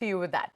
to you with that.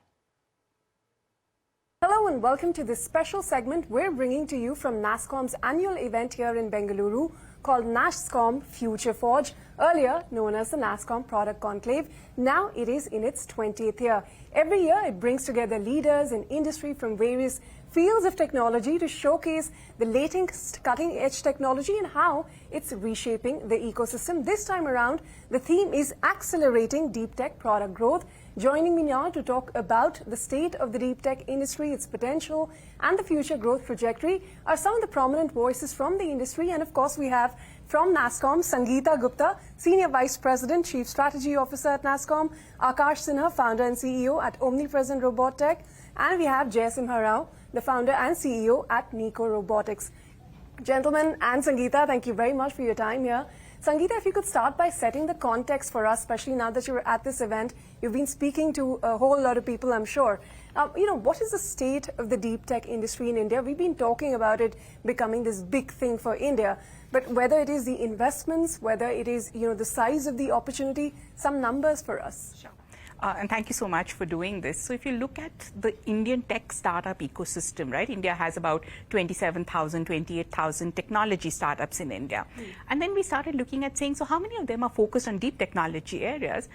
Hello and welcome to this special segment we're bringing to you from Nasscom's annual event here in Bengaluru called Nasscom Future Forge, earlier known as the Nasscom Product Conclave. Now it is in its 20th year. Every year it brings together leaders in industry from various fields of technology to showcase the latest cutting-edge technology and how it's reshaping the ecosystem. This time around, the theme is accelerating deep tech product growth. Joining me now to talk about the state of the deep tech industry, its potential and the future growth trajectory are some of the prominent voices from the industry. And of course, we have from Nasscom, Sangeeta Gupta, Senior Vice President, Chief Strategy Officer at Nasscom, Akash Sinha, Founder and CEO at Omnipresent Robotics, and we have Jayasimha Rao, the Founder and CEO at Nico Robotics. Gentlemen and Sangeeta, thank you very much for your time here. Sangeeta, if you could start by setting the context for us, especially now that you're at this event. You've been speaking to a whole lot of people, I'm sure. What is the state of the deep tech industry in India? We've been talking about it becoming this big thing for India. But whether it is the investments, whether it is the size of the opportunity, some numbers for us. Sure. And thank you so much for doing this. So if you look at the Indian tech startup ecosystem, right, India has about 27,000, 28,000 technology startups in India. And then we started looking at saying, so how many of them are focused on deep technology areas?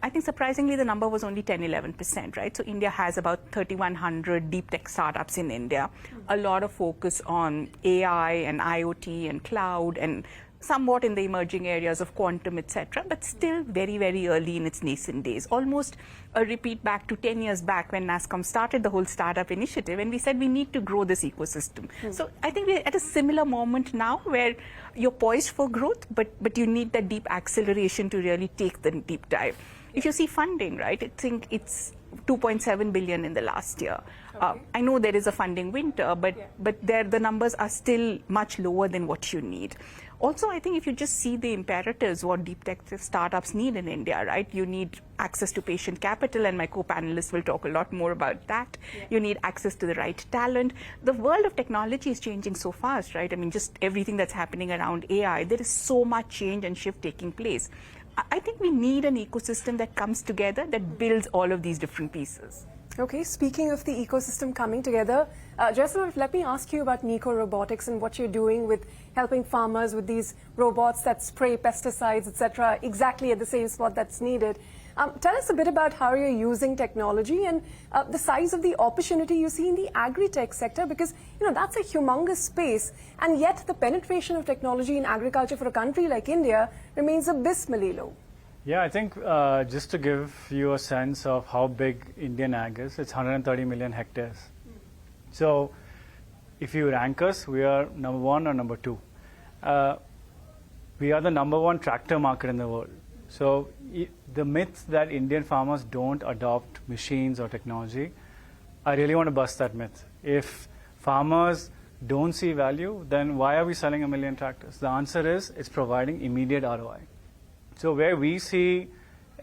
I think surprisingly, the number was only 10-11%, right? So India has about 3,100 deep tech startups in India. A lot of focus on AI and IoT and cloud and somewhat in the emerging areas of quantum, etc., but still very, very early in its nascent days. Almost a repeat back to 10 years back when Nasscom started the whole startup initiative, and we said we need to grow this ecosystem. So I think we're at a similar moment now where you're poised for growth, but you need that deep acceleration to really take the deep dive. If you see funding, right, I think it's 2.7 billion in the last year. Okay. I know there is a funding winter, but the numbers are still much lower than what you need. Also, I think if you just see the imperatives, what deep tech startups need in India, right? You need access to patient capital, and my co-panelists will talk a lot more about that. Yeah. You need access to the right talent. The world of technology is changing so fast, right? I mean, just everything that's happening around AI, there is so much change and shift taking place. I think we need an ecosystem that comes together, that builds all of these different pieces. Okay, speaking of the ecosystem coming together, Jayasimha, let me ask you about Nico Robotics and what you're doing with helping farmers with these robots that spray pesticides, etc., exactly at the same spot that's needed. Tell us a bit about how you're using technology and the size of the opportunity you see in the agri-tech sector, because that's a humongous space, and yet the penetration of technology in agriculture for a country like India remains abysmally low. Yeah, I think just to give you a sense of how big Indian ag is, it's 130 million hectares. So if you rank us, we are number 1 or number 2. We are the number 1 tractor market in the world. So the myth that Indian farmers don't adopt machines or technology, I really want to bust that myth. If farmers don't see value, then why are we selling 1 million tractors? The answer is it's providing immediate ROI. So where we see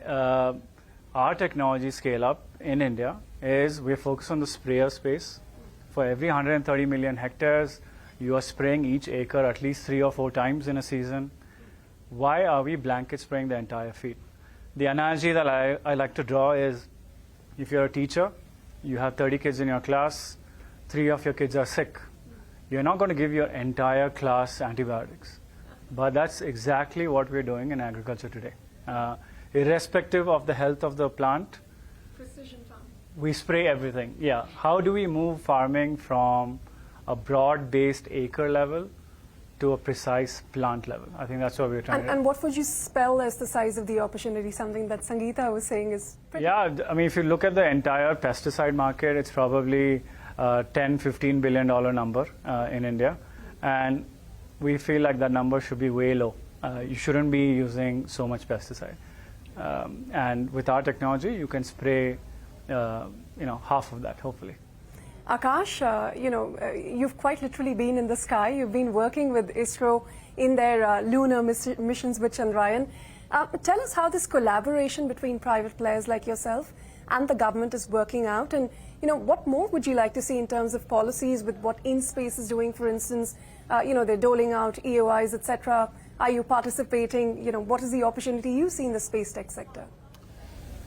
our technology scale up in India is we're focused on the sprayer space. For every 130 million hectares, you are spraying each acre at least 3 or 4 times in a season. Why are we blanket spraying the entire field? The analogy that I like to draw is if you're a teacher, you have 30 kids in your class, 3 of your kids are sick. You're not going to give your entire class antibiotics. But that's exactly what we're doing in agriculture today. Irrespective of the health of the plant, precision farming. We spray everything. Yeah. How do we move farming from a broad-based acre level to a precise plant level? I think that's what we're trying to do. And what would you spell as the size of the opportunity? Something that Sangeeta was saying is pretty... Yeah, I mean, if you look at the entire pesticide market, it's probably a $10–15 billion number in India. And we feel like that number should be way low. You shouldn't be using so much pesticide. And with our technology, you can spray, half of that, hopefully. Akash, you've quite literally been in the sky. You've been working with ISRO in their lunar missions with Chandrayaan. Tell us how this collaboration between private players like yourself and the government is working out, and what more would you like to see in terms of policies with what InSpace is doing, for instance? They're doling out EOIs, etc. Are you participating? What is the opportunity you see in the space tech sector?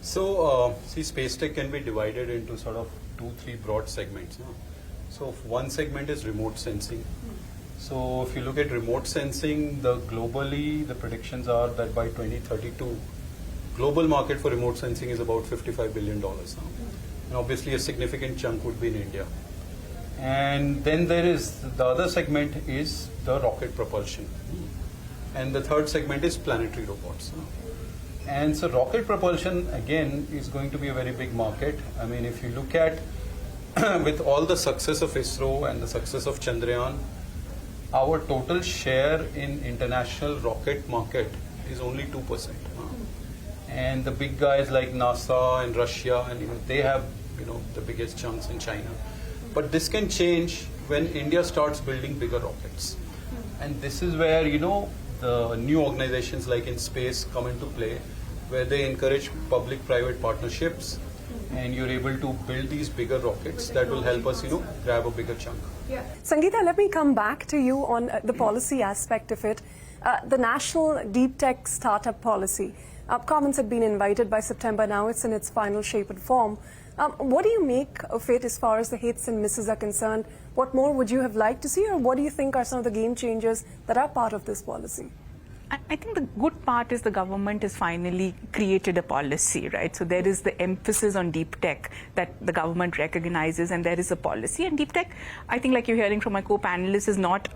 So, see, space tech can be divided into sort of 2-3 broad segments. So, one segment is remote sensing. So, if you look at remote sensing, globally, the predictions are that by 2032, global market for remote sensing is about $55 billion now. And obviously, a significant chunk would be in India. And then there is the other segment is the rocket propulsion. And the third segment is planetary robots. And so rocket propulsion, again, is going to be a very big market. I mean, if you look at, with all the success of ISRO and the success of Chandrayaan, our total share in international rocket market is only 2%. And the big guys like NASA and Russia, and they have the biggest chunks in China. But this can change when India starts building bigger rockets. And this is where, the new organizations like in space come into play, where they encourage public-private partnerships, and you're able to build these bigger rockets that will help us, grab a bigger chunk. Yeah. Sangeeta, let me come back to you on the policy aspect of it. The National Deep Tech Startup Policy. Comments have been invited by September now. It's in its final shape and form. What do you make of it as far as the hits and misses are concerned? What more would you have liked to see, or what do you think are some of the game changers that are part of this policy? I think the good part is the government has finally created a policy, right? So there is the emphasis on deep tech that the government recognizes, and there is a policy. And deep tech, I think, like you're hearing from my co-panelists, is not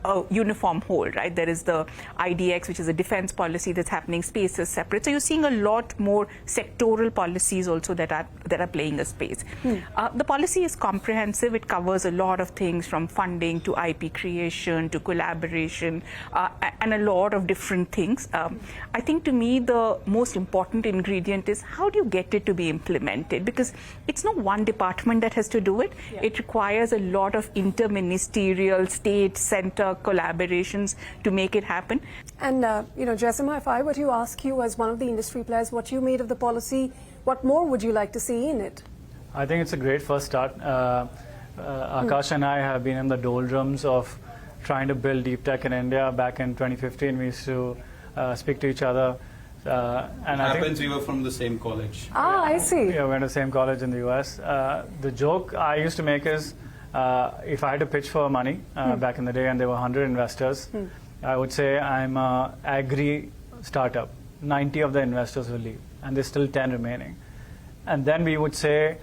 a uniform whole, right? There is the IDX, which is a defense policy that's happening. Space is separate. So you're seeing a lot more sectoral policies also that are playing a space. The policy is comprehensive. It covers a lot of things, from funding to IP creation to collaboration, and a lot of different things. I think, to me, the most important ingredient is how do you get it to be implemented? Because it's not one department that has to do it. Yeah. It requires a lot of interministerial, state, center collaborations to make it happen. And, Jessima, if I were to ask you as one of the industry players what you made of the policy, what more would you like to see in it? I think it's a great first start. Akash and I have been in the doldrums of trying to build deep tech in India. Back in 2015, we used to speak to each other. And I think we were from the same college. Ah, I see. Yeah, we went to the same college in the US. The joke I used to make is, if I had to pitch for money back in the day and there were 100 investors, I would say I'm an agri startup. 90 of the investors will leave, and there's still 10 remaining. And then we would say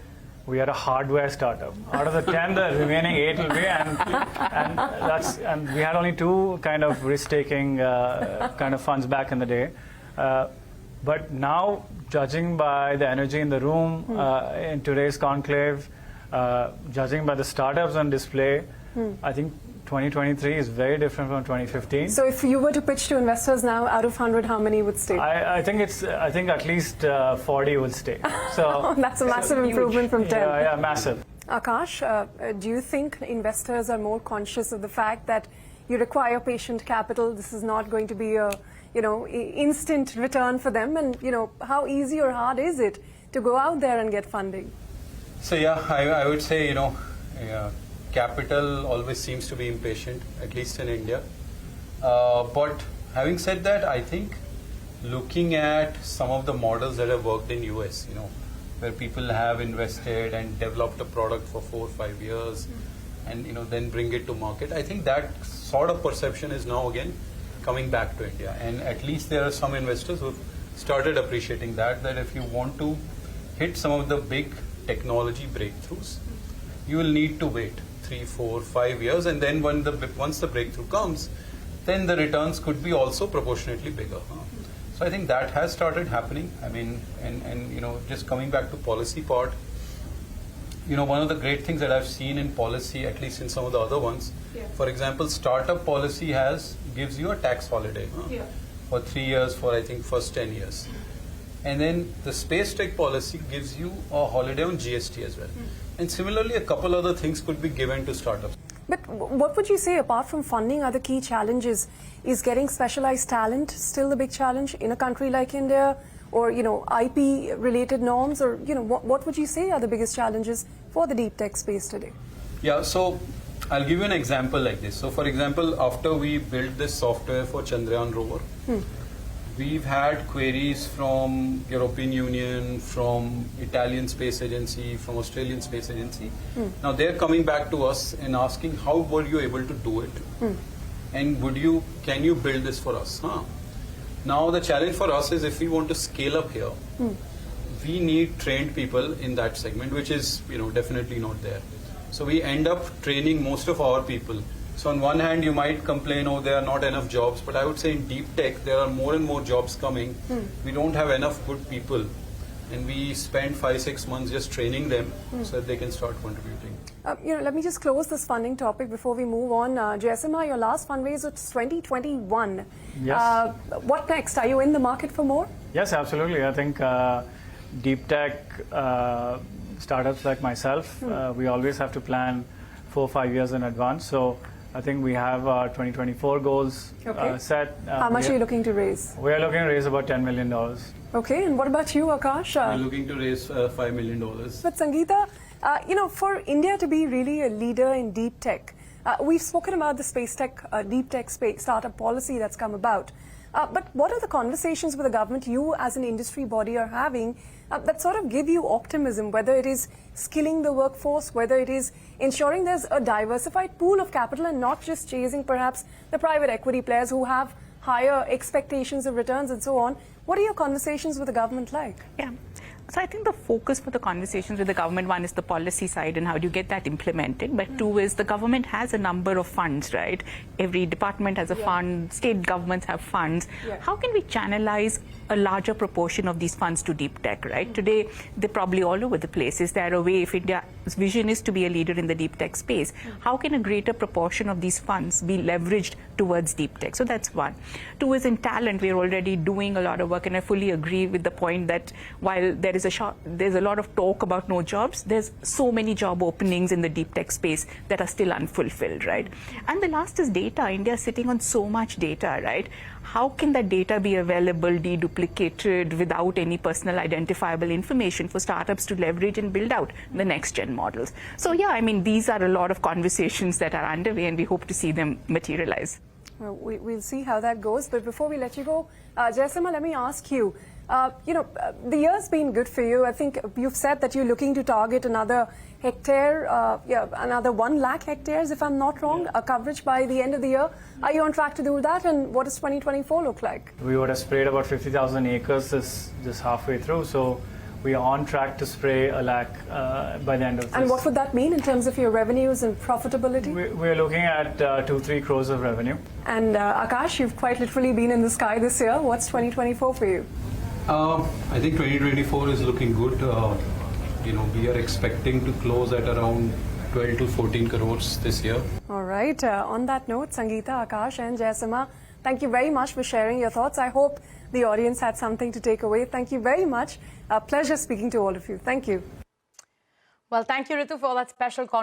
we are a hardware startup. Out of the 10, the remaining 8 will be, and we had only 2 kind of risk-taking kind of funds back in the day. But now, judging by the energy in the room in today's conclave, judging by the startups on display, I think 2023 is very different from 2015. So if you were to pitch to investors now, out of 100, how many would stay? I think at least 40 will stay. So that's a massive improvement from 10. Yeah, massive. Akash, do you think investors are more conscious of the fact that you require patient capital? This is not going to be a instant return for them, and how easy or hard is it to go out there and get funding? So yeah, I would say capital always seems to be impatient, at least in India. But having said that, I think looking at some of the models that have worked in US, where people have invested and developed a product for 4 or 5 years, and then bring it to market, I think that sort of perception is now again coming back to India. And at least there are some investors who've started appreciating that if you want to hit some of the big technology breakthroughs, you will need to wait 3, 4, 5 years, and then once the breakthrough comes, then the returns could be also proportionately bigger. So I think that has started happening. I mean, and just coming back to policy part, one of the great things that I've seen in policy, at least in some of the other ones, for example, startup policy gives you a tax holiday for 3 years for, I think, first 10 years. And then the space tech policy gives you a holiday on GST as well. And similarly, a couple other things could be given to startups. But what would you say, apart from funding, are the key challenges? Is getting specialized talent still the big challenge in a country like India? Or, IP-related norms? Or, what would you say are the biggest challenges for the deep tech space today? Yeah, so I'll give you an example like this. So, for example, after we built this software for Chandrayaan rover, we've had queries from European Union, from Italian Space Agency, from Australian Space Agency. Now they're coming back to us and asking, how were you able to do it? And can you build this for us? Now the challenge for us is, if we want to scale up here, we need trained people in that segment, which is definitely not there. So we end up training most of our people. So on one hand, you might complain, oh, there are not enough jobs, but I would say in deep tech, there are more and more jobs coming. We don't have enough good people, and we spend 5-6 months just training them so that they can start contributing. Let me just close this funding topic before we move on. Jayasima, your last fundraise was 2021. Yes. What next? Are you in the market for more? Yes, absolutely. I think deep tech startups like myself, we always have to plan 4 or 5 years in advance. So I think we have our 2024 goals set. How much are you looking to raise? We are looking to raise about $10 million. Okay, and what about you, Akash? We're looking to raise $5 million. But Sangeeta, for India to be really a leader in deep tech, we've spoken about the space tech, deep tech space startup policy that's come about. But what are the conversations with the government you as an industry body are having that sort of give you optimism, whether it is skilling the workforce, whether it is ensuring there's a diversified pool of capital and not just chasing perhaps the private equity players who have higher expectations of returns and so on? What are your conversations with the government like? Yeah. So I think the focus for the conversations with the government, one is the policy side and how do you get that implemented, but two is the government has a number of funds, right? Every department has a fund, state governments have funds. How can we channelize a larger proportion of these funds to deep tech, right? Today, they're probably all over the place. Is there a way, if India's vision is to be a leader in the deep tech space, how can a greater proportion of these funds be leveraged towards deep tech? So that's one. Two is in talent, we're already doing a lot of work, and I fully agree with the point that while there's a lot of talk about no jobs, there's so many job openings in the deep tech space that are still unfulfilled, right? And the last is data. India is sitting on so much data, right? How can that data be available, deduplicated, without any personal identifiable information for startups to leverage and build out the next gen models? So yeah, I mean, these are a lot of conversations that are underway, and we hope to see them materialize. Well, we'll see how that goes. But before we let you go, Jayasima, let me ask you, the year's been good for you. I think you've said that you're looking to target another hectare, another 1 lakh hectares, if I'm not wrong, coverage by the end of the year. Are you on track to do that? And what does 2024 look like? We would have sprayed about 50,000 acres this halfway through. So we are on track to spray 1 lakh by the end of this. And what would that mean in terms of your revenues and profitability? We're looking at 2-3 crores of revenue. And Akash, you've quite literally been in the sky this year. What's 2024 for you? I think 2024 is looking good. We are expecting to close at around 12 to 14 crores this year. All right. On that note, Sangeeta, Akash and Jayasima, thank you very much for sharing your thoughts. I hope the audience had something to take away. Thank you very much. A pleasure speaking to all of you. Thank you. Well, thank you, Ritu, for that special conversation.